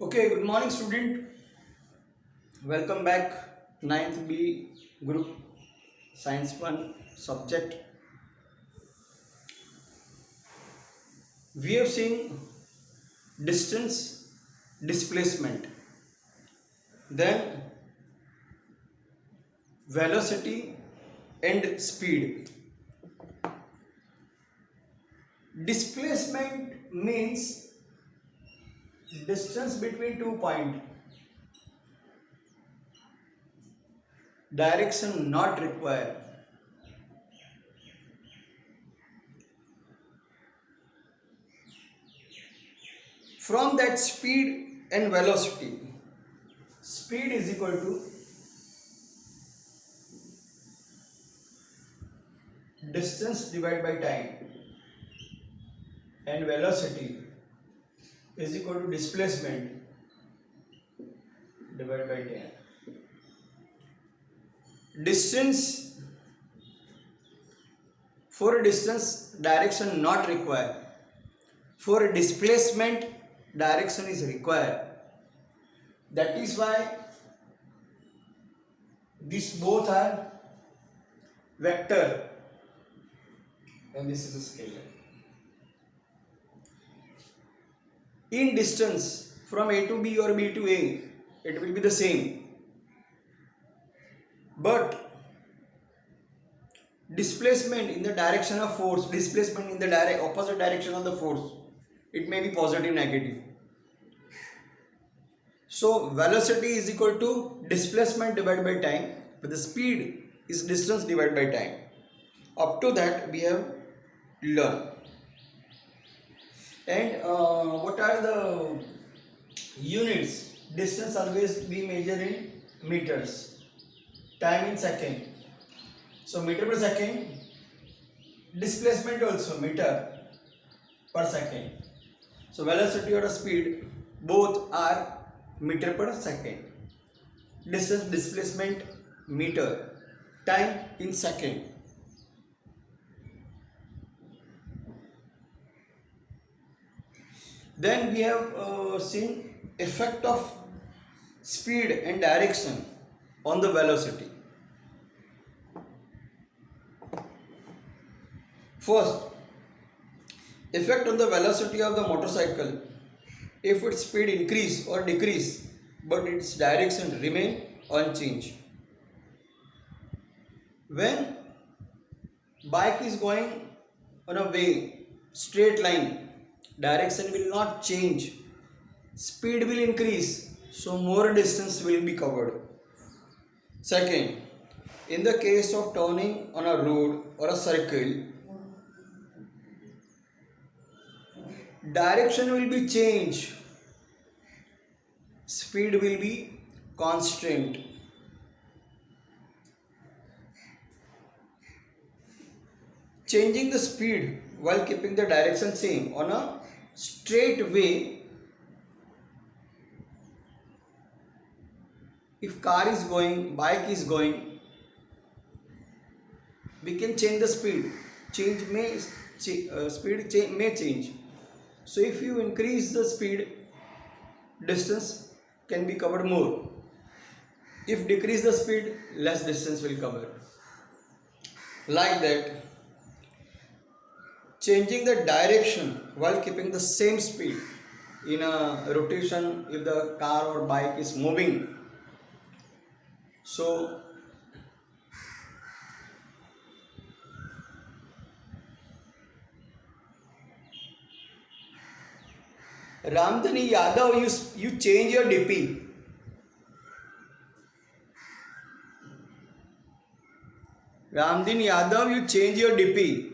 Okay, good morning, student. Welcome back. Ninth B group, Science 1 subject. We have seen distance, displacement, then velocity and speed. Displacement means distance between 2 points, direction not required. From that speed and velocity, speed is equal to distance divided by time, and velocity is equal to displacement divided by time. Distance, for a distance direction not required. For a displacement direction is required. That is why these both are vector and this is a scalar. In distance from A to B or B to A, it will be the same. But displacement in the direction of force, displacement in the opposite direction of the force, it may be positive, negative. So velocity is equal to displacement divided by time, but the speed is distance divided by time. Up to that we have learned. And what are the units? Distance always be measured in meters, time in second. So meter per second, displacement also meter per second. So velocity or speed both are meter per second. Distance, displacement, meter, time in second. Then we have seen effect of speed and direction on the velocity. First, effect on the velocity of the motorcycle. If its speed increase or decrease, but its direction remain unchanged. When bike is going on a way, straight line, direction will not change, speed will increase, so more distance will be covered. Second, in the case of turning on a road or a circle, direction will be changed, speed will be constant. Changing the speed while keeping the direction same on a straight way, if car is going, bike is going, we can change the speed. Speed may change. So if you increase the speed, distance can be covered more. If decrease the speed, less distance will cover. Like that, changing the direction while keeping the same speed in a rotation if the car or bike is moving. So Ramdhani Yadav, you change your DP. Ramdhani Yadav, you change your DP.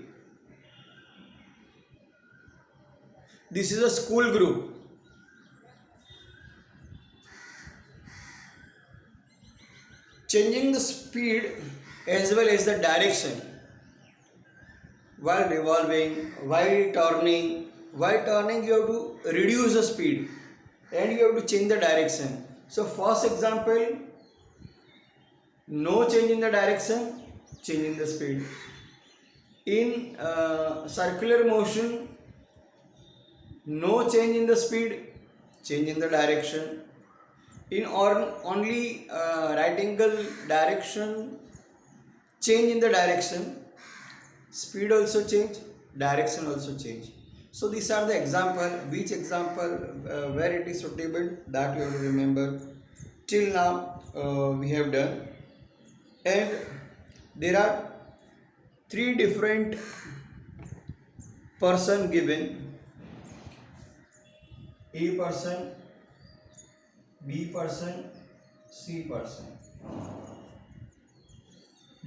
This is a school group. Changing the speed as well as the direction while revolving, while turning you have to reduce the speed and you have to change the direction. So first example, no change in the direction, change in the speed. In circular motion, no change in the speed, change in the direction. In or only right angle direction, change in the direction, speed also change, direction also change. So these are the example. Which example where it is suitable, that you have to remember. Till now we have done, and there are three different person given: A person, B person, C person.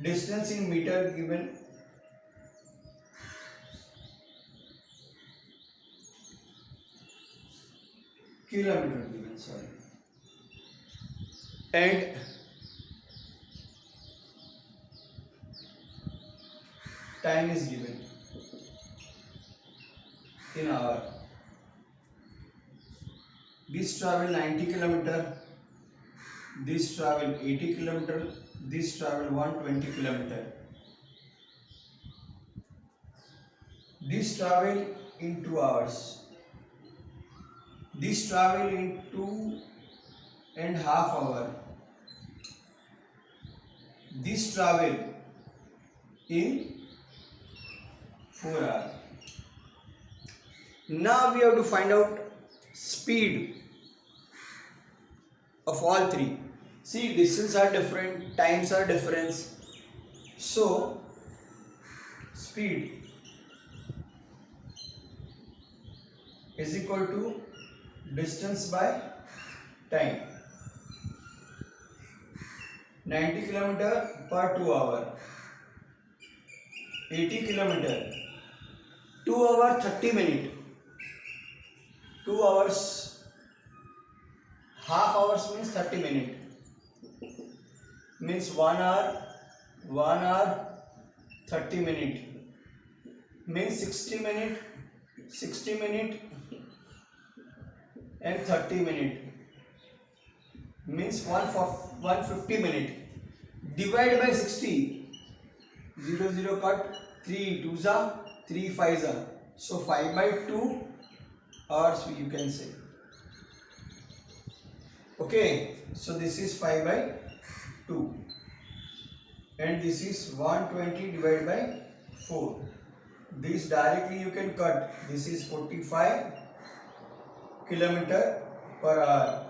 Distance in meter given, kilometer given, sorry, and time is given in hour. This travel 90 kilometer, this travel 80 kilometer, this travel 120 kilometer. This travel in 2 hours. This travel in 2.5 hours. This travel in 4 hours. Now we have to find out speed of all three. See, distances are different, times are different. So, speed is equal to distance by time. 90 kilometer per 2 hour. 80 kilometer 2 hour 30 minute. 2 hours, half hours means 30 minute. Means 1 hour 30 minute. Means 60 minute and 30 minute. Means 150 minute. Divide by 60. 0 cut, 3 2s are, 3 5s are. So 5 by 2 hours you can say. Okay, so this is 5 by 2 and this is 120 divided by 4. This directly you can cut. This is 45 kilometer per hour.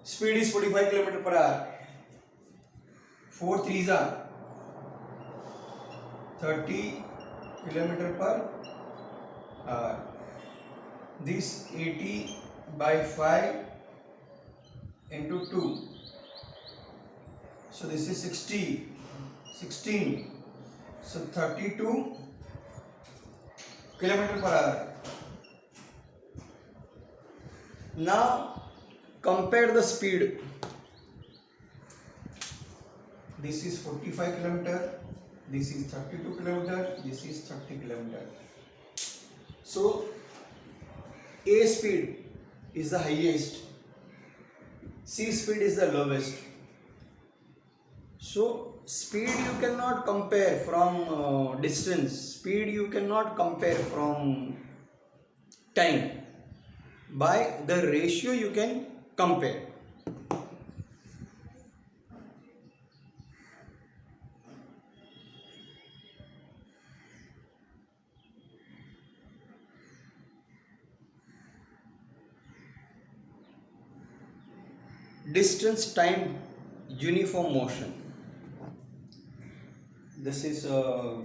Speed is 45 kilometer per hour. 4 3s are 30 kilometer per hour. This 80 by 5 into 2. So this is 16. So 32 kilometer per hour. Now compare the speed. This is 45 kilometer. This is 32 kilometer. This is 30 kilometer. So A speed is the highest. C speed is the lowest. So speed you cannot compare from distance. Speed you cannot compare from time. By the ratio you can compare. Distance, time, uniform motion. This is a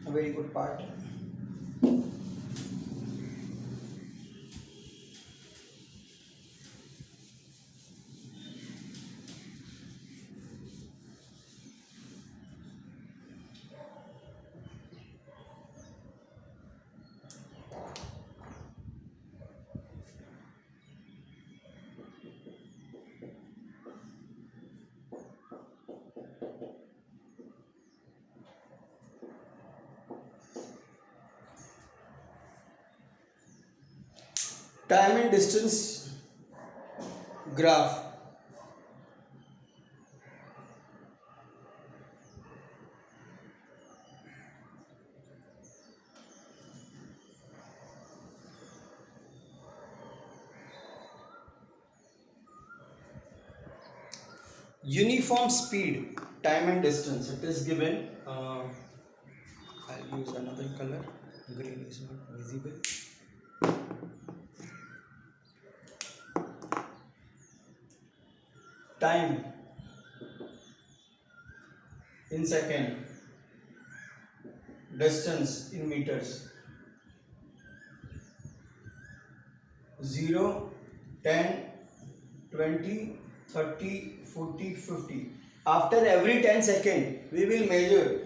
very good part. Time and distance graph. uniform speed, time and distance. It is given. I'll use another color. Green is not visible. Time in second, distance in meters. 0, 10, 20, 30, 40, 50. After every 10 seconds, we will measure.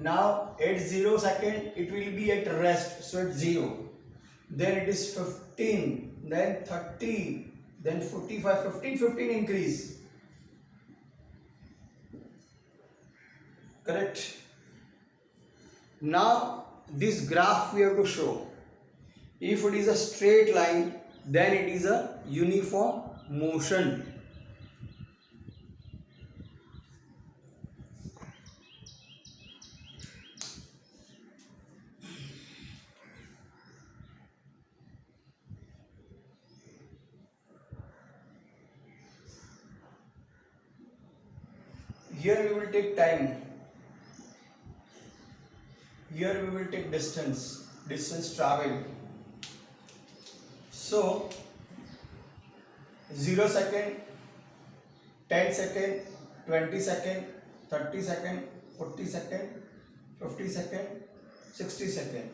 Now at 0 second, it will be at rest, so at 0. Then it is 15, then 30, then 45, 15, 15 increase. Correct? Now this graph we have to show. If it is a straight line, then it is a uniform motion. Here we will take time. Here we will take distance traveled. So 0 second, 10 second, 20 second, 30 second, 40 second, 50 second, 60 second.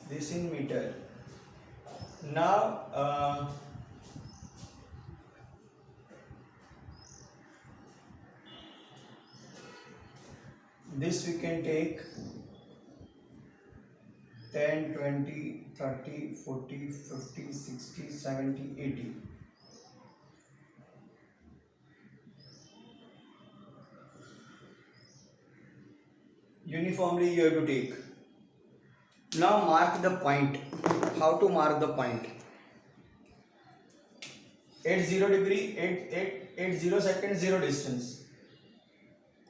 This in meter. Now this we can take 10, 20, 30, 40, 50, 60, 70, 80. Uniformly you have to take. Now mark the point. How to mark the point? At 0 degree, at 0 seconds, 0 distance.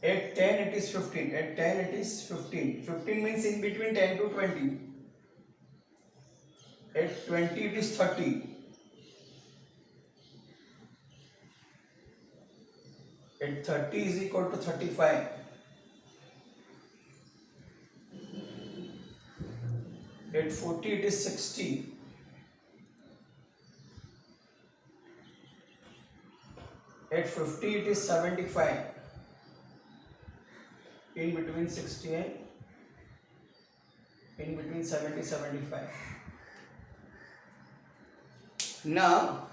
At 10 it is 15. At 10 it is 15. 15 means in between 10 to 20. At 20 it is 30. At 30 is equal to 35. At 40 it is 60. At 50 it is 75. In between 60 and in between 70, 75. Now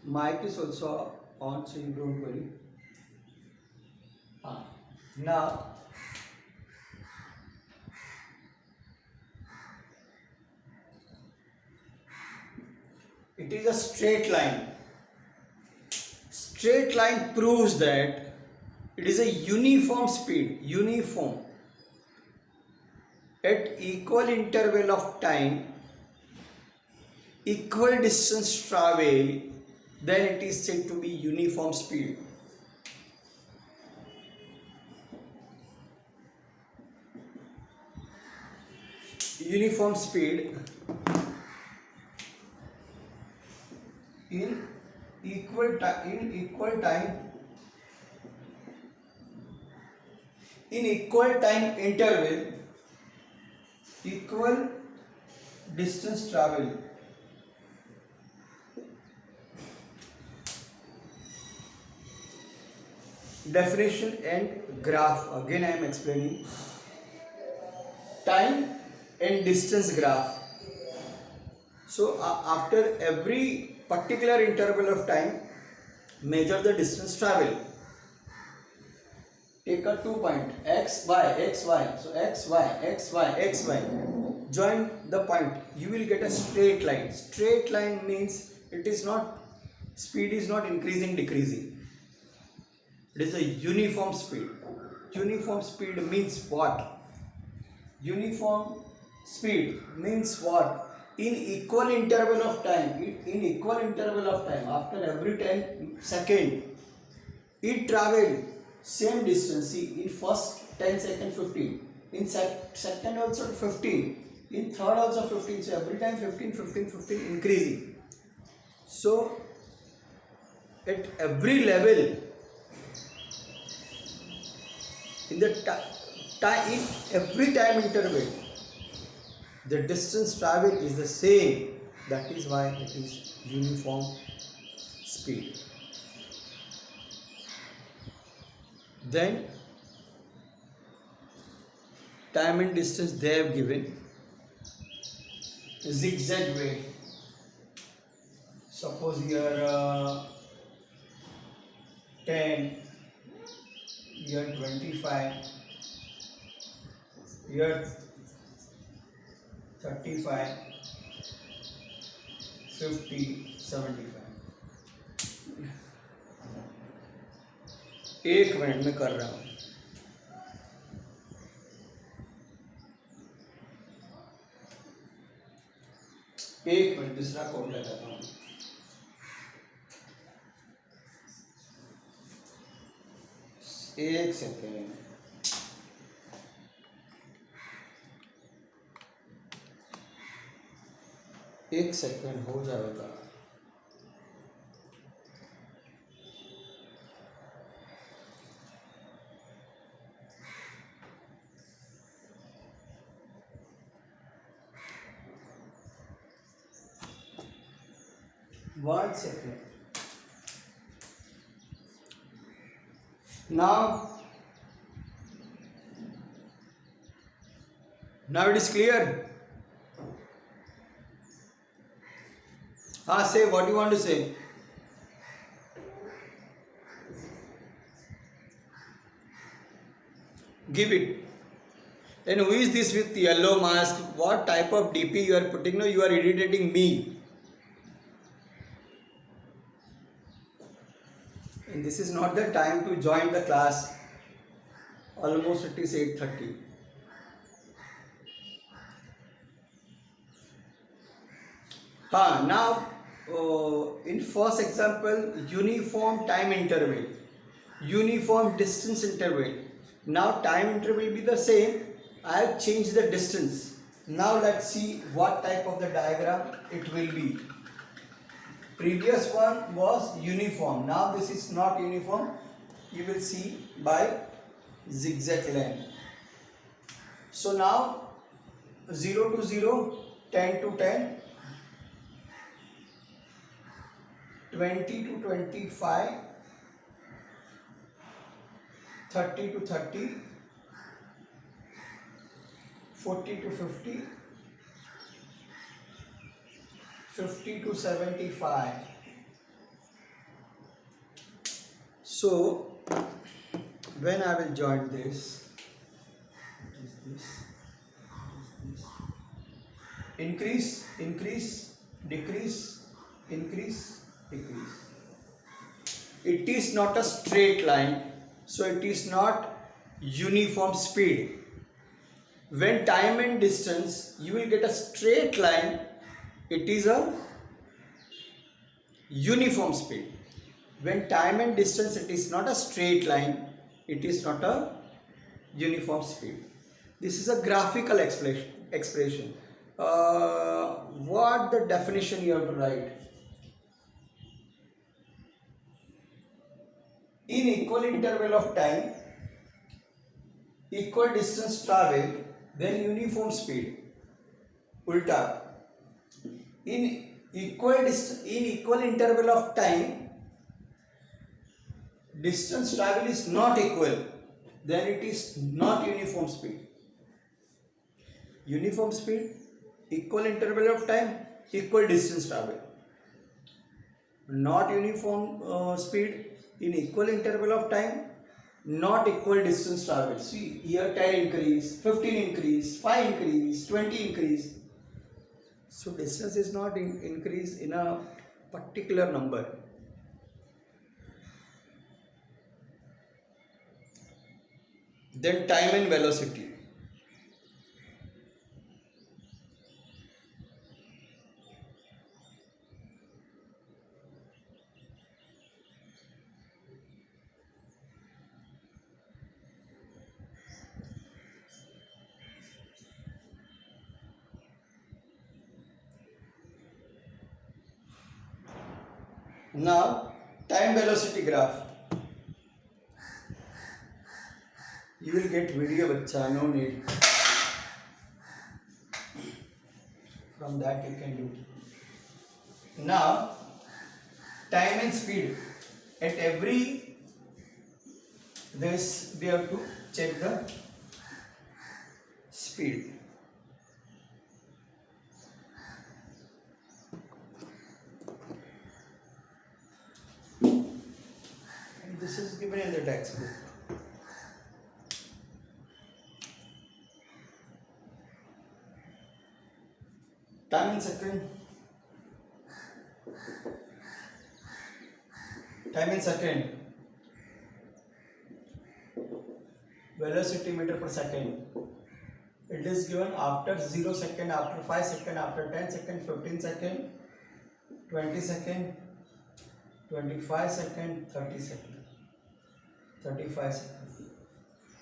mic is also on, so you don't worry. Now it is a straight line. Straight line proves that it is a uniform speed, uniform. At equal interval of time, equal distance travel, then it is said to be uniform speed. Uniform speed in equal time, in equal time interval, equal distance travel. Definition and graph. Again I am explaining. Time and distance graph. So after every particular interval of time, measure the distance travel. Take a 2 point, x, y, x, y. So x, y, x, y, x, y. join the point, you will get a straight line. Straight line means it is not, speed is not increasing, decreasing. It is a uniform speed. Uniform speed means what? Uniform speed means what? In equal interval of time, after every 10 seconds, it travel same distance. See, in first 10 second 15, in second also 15, in third also 15. So every time 15 increasing. So at every level, in the in every time interval, the distance travel is the same. That is why it is uniform speed. Then time and distance they have given zigzag way. Suppose here 10, here 25, here 35, 50, 75. एक minute में कर रहा हूँ. एक minute दूसरा code लगाता हूँ. एक सेकेंड. एक सेकेंड हो जाएगा. One second. Now it is clear. Say what you want to say. Give it. Then who is this with yellow mask? What type of DP you are putting? No, you are irritating me. And this is not the time to join the class. Almost it is 8:30. Now in first example, uniform time interval, uniform distance interval. Now time interval will be the same. I have changed the distance. Now let's see what type of the diagram it will be. Previous one was uniform. Now this is not uniform. You will see by zigzag line. So now 0 to 0, 10 to 10, 20 to 25, 30 to 30, 40 to 50, 50 to 75. So when I will join this, increase, increase, decrease, increase, decrease. It is not a straight line, so it is not uniform speed. When time and distance, you will get a straight line. It is a uniform speed. When time and distance, it is not a straight line. It is not a uniform speed. This is a graphical expression. What the definition you have to write? In equal interval of time, equal distance travel, then uniform speed. Ulta. In equal interval of time, distance travel is not equal, then it is not uniform speed. Uniform speed, equal interval of time, equal distance travel. Not uniform speed, in equal interval of time, not equal distance traveled. See, here 10 increase, 15 increase, 5 increase, 20 increase. So distance is not increase in a particular number. Then time and velocity. Now, time velocity graph. You will get video, bachcha, no need. From that you can do. Now, time and speed. At every this we have to check the speed. And this is given in the textbook. Time in second. Time in second. Velocity meter per second. It is given after 0 second, after 5 second, after 10 second, 15 second, 20 second, 25 second, 30 second, 35 second.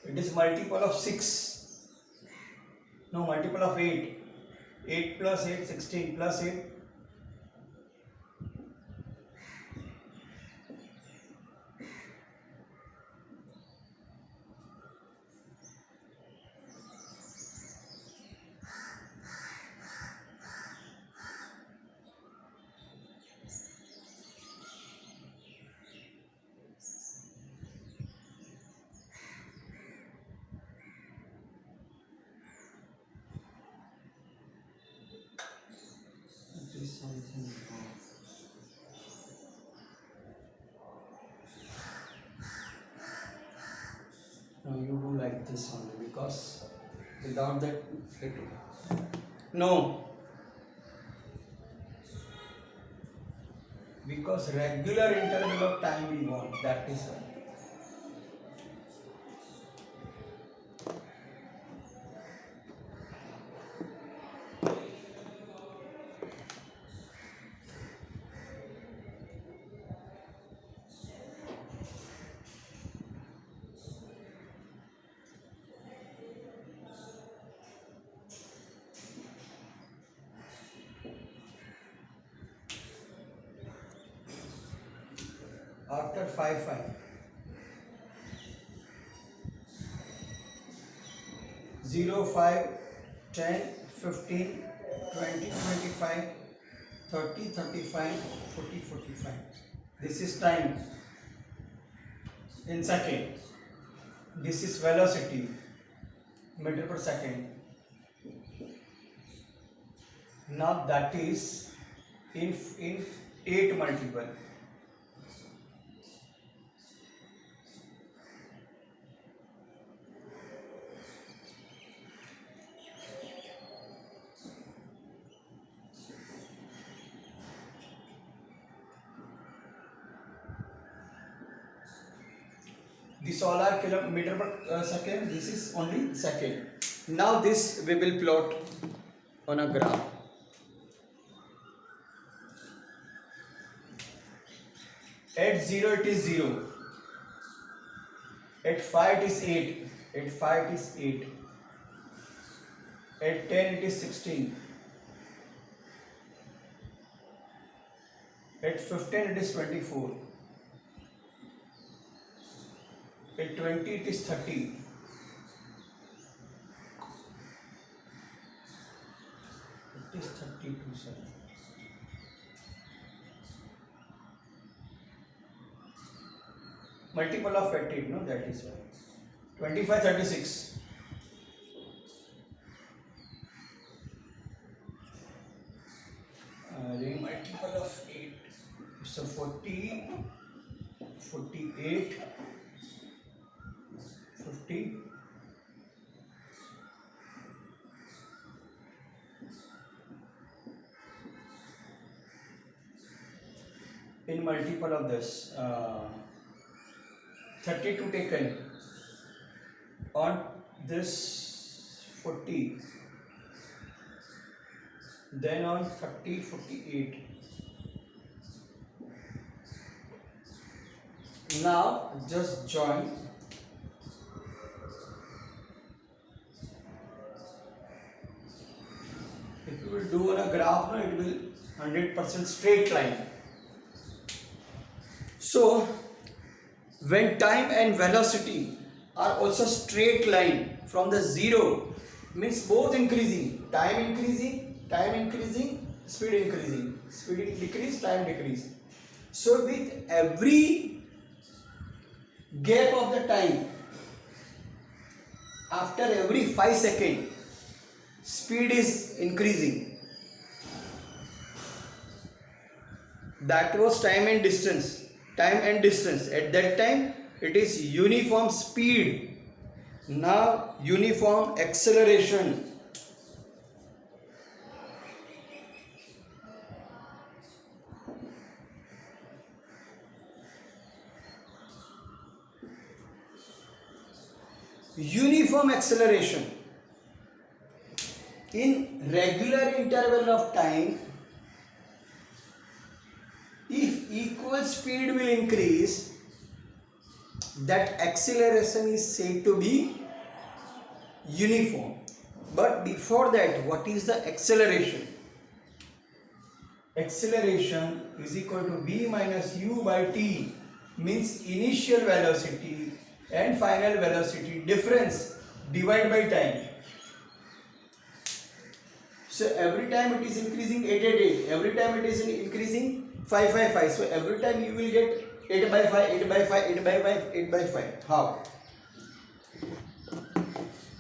It is multiple of 6. No, multiple of 8. 8 plus 8, 16 plus 8. Something. No, you do like this only because without that it no, because regular interval of time we want, that is why. After 5 0 5 10 15 20 25 30 35 40 45. This is time in second. This is velocity meter per second. Now that is in 8 multiple. This all are kilometer per second. This is only second. Now this we will plot on a graph. At 0 it is 0. At 5 it is 8. At 5 it is 8. At 10 it is 16. At 15 it is 24. At 20 it is 30. It is 32, sir. Multiple of 18, no, that is why. 25, 36. Multiple of 8. So 40, 48, in multiple of this 32 taken on this 40, then on 30, 48. Now just join. If you will do on a graph, no, it will 100% straight line. So when time and velocity are also straight line from the zero, means both increasing, time increasing, speed increasing, speed decrease, time decrease. So with every gap of the time, after every 5 seconds, speed is increasing. That was time and distance. At that time it is uniform speed. Now uniform acceleration. Uniform acceleration in regular interval of time, if equal speed will increase, that acceleration is said to be uniform. But before that, what is the acceleration? Acceleration is equal to v minus u by t, means initial velocity and final velocity difference divided by time. So every time it is increasing 8, 8, 8. Every time it is increasing 5, 5, 5. So every time you will get 8 by 5, 8 by 5, 8 by 5, 8 by 5. How?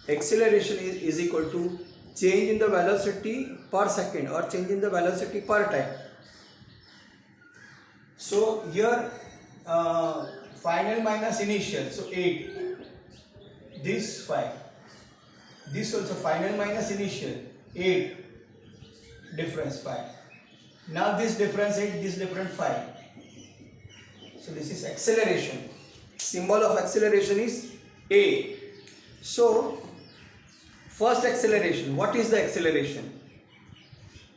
Acceleration is equal to change in the velocity per second or change in the velocity per time. So here final minus initial, so 8. This 5. This also final minus initial, 8. Difference 5. Now this difference 8, this difference 5. So this is acceleration. Symbol of acceleration is A. So first acceleration, what is the acceleration?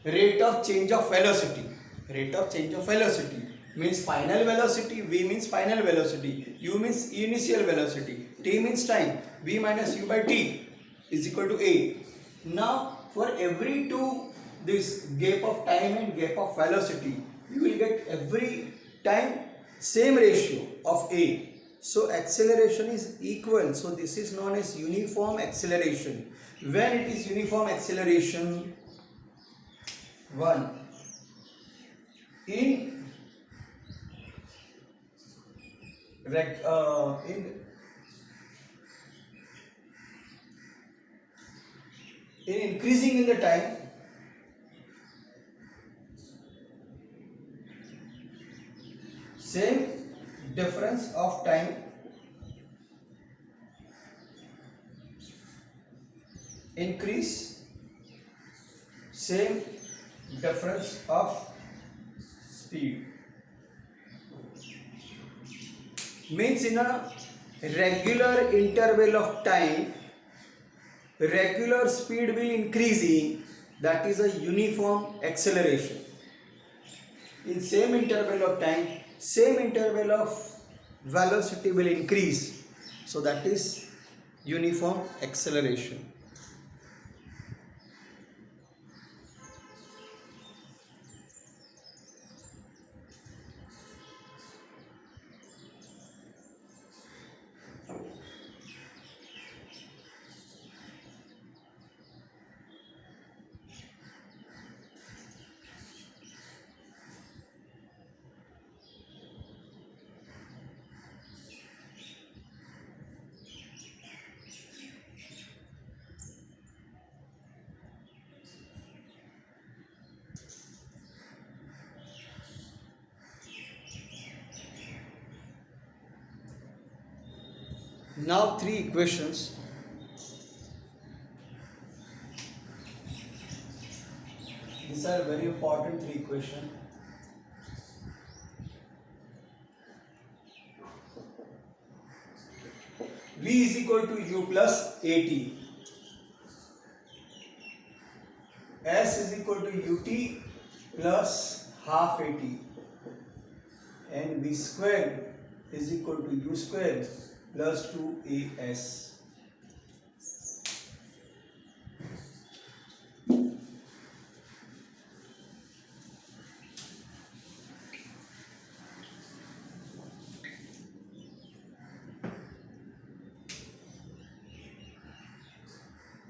Rate of change of velocity. Rate of change of velocity means final velocity, v means final velocity, u means initial velocity, t means time, v minus u by t is equal to A. Now for every two this gap of time and gap of velocity, you will get every time same ratio of A. So acceleration is equal. So this is known as uniform acceleration. When it is uniform acceleration, 1 in increasing in the time, same difference of time increase, same difference of speed. Means in a regular interval of time, regular speed will increasing, that is a uniform acceleration. In same interval of time, same interval of velocity will increase, so that is uniform acceleration. Now 3 equations. These are very important 3 equations. v is equal to u plus at, s is equal to ut plus half at, and v square is equal to u square plus 2as.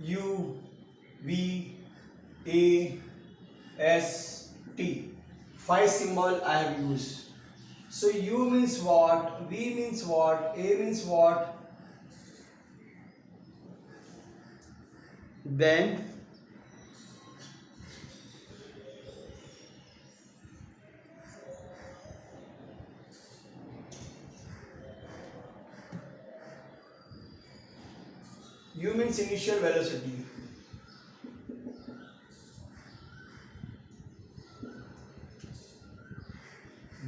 U, V, A, S, T. 5 symbol I have used. So U means what? V means what? A means what? Then U means initial velocity.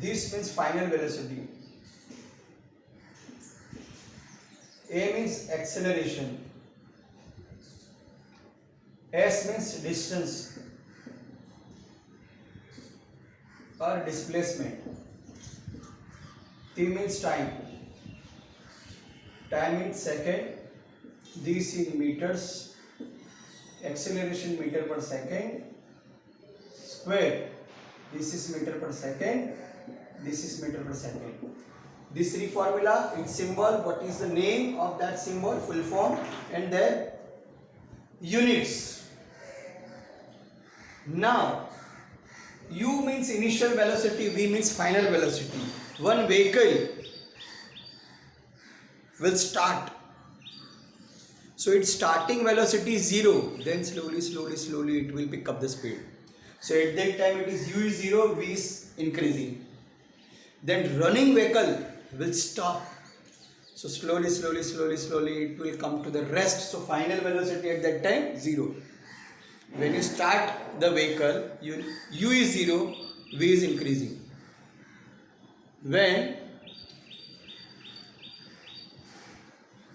This means final velocity. A means acceleration. S means distance or displacement. T means time. Time means second. This in meters. Acceleration meter per second. Square. This is meter per second. This is meter per second. This three formula, its symbol, what is the name of that symbol, full form, and their units. Now, U means initial velocity, V means final velocity. One vehicle will start. So its starting velocity is 0, then slowly it will pick up the speed. So at that time it is U is 0, V is increasing. Then running vehicle will stop. So slowly it will come to the rest. So final velocity at that time 0. When you start the vehicle, U is 0, V is increasing. When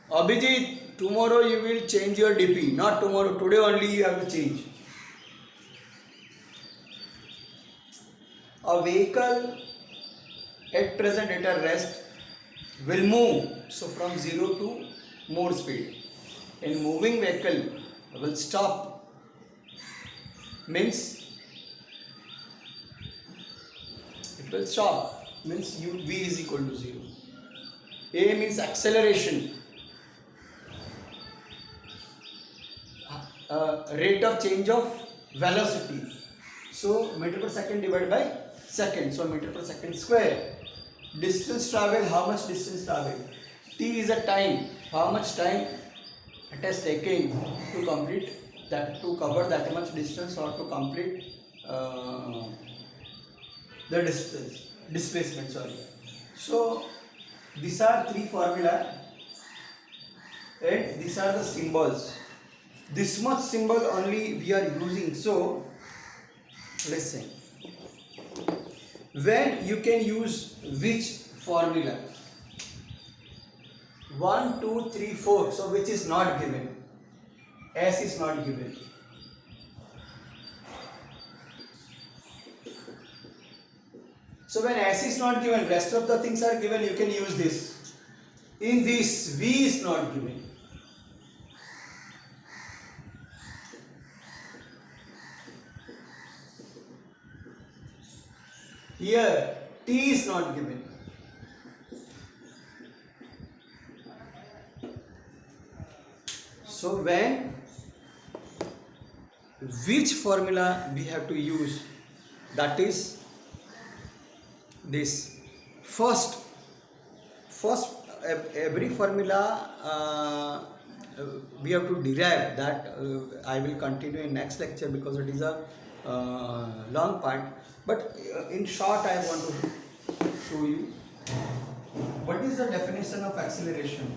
Abhijit, tomorrow you will change your DP. Not tomorrow, today only you have to change. A vehicle at present at a rest will move, so from 0 to more speed. And moving vehicle will stop, means it will stop, means V is equal to 0. A means acceleration, rate of change of velocity. So meter per second divided by second, so meter per second square. Distance travel, how much distance travel? T is a time, how much time it has taken to complete that, to cover that much distance or to complete the distance, displacement, sorry. So these are three formula and these are the symbols. This much symbol only we are using. So listen, when you can use which formula? 1, 2, 3, 4. So which is not given? S is not given. So when S is not given, rest of the things are given, you can use this. In this, V is not given. Here, T is not given. So when, which formula we have to use? That is this. First every formula we have to derive. That I will continue in next lecture because it is a long part. But in short, I want to show you what is the definition of acceleration.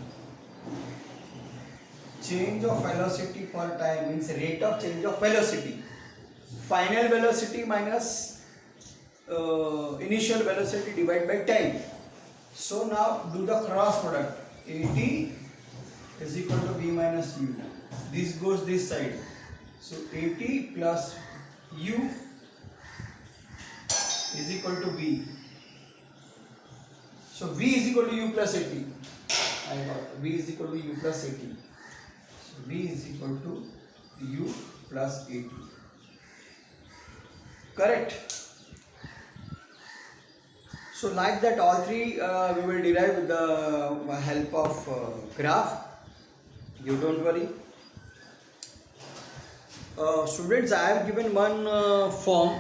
Change of velocity per time means rate of change of velocity. Final velocity minus initial velocity divided by time. So now do the cross product. AT v minus u. This goes this side. So at plus u is equal to v. So v is equal to u plus at. I got v is equal to u plus at. So v is equal to u plus at. Correct. So like that, all three we will derive with the help of graph. You don't worry. Students, I have given one form